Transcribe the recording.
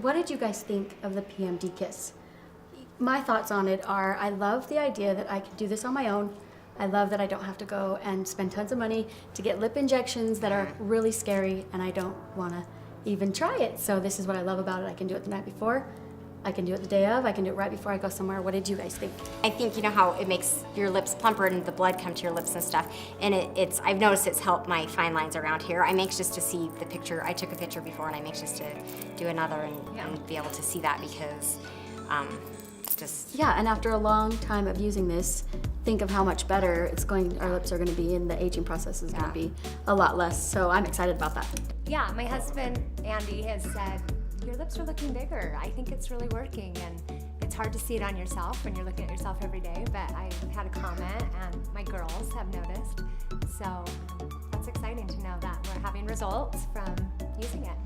What did you guys think of the PMD Kiss? My thoughts on it are, I love the idea that I can do this on my own. I love that I don't have to go and spend tons of money to get lip injections that are really scary, and I don't want to even try it. So this is what I love about it. I can do it the night before, I can do it the day of, I can do it right before I go somewhere. What did you guys think? I think, you know how it makes your lips plumper and the blood come to your lips and stuff, and I've noticed it's helped my fine lines around here. I'm anxious to see the picture. I took a picture before, and I'm anxious to do another and be able to see that, because Yeah, and after a long time of using this, think of how much better our lips are going to be, and the aging process is going to be a lot less. So I'm excited about that. Yeah, my husband, Andy, has said, your lips are looking bigger. I think it's really working, and it's hard to see it on yourself when you're looking at yourself every day, but I've had a comment, and my girls have noticed. So that's exciting to know that we're having results from using it.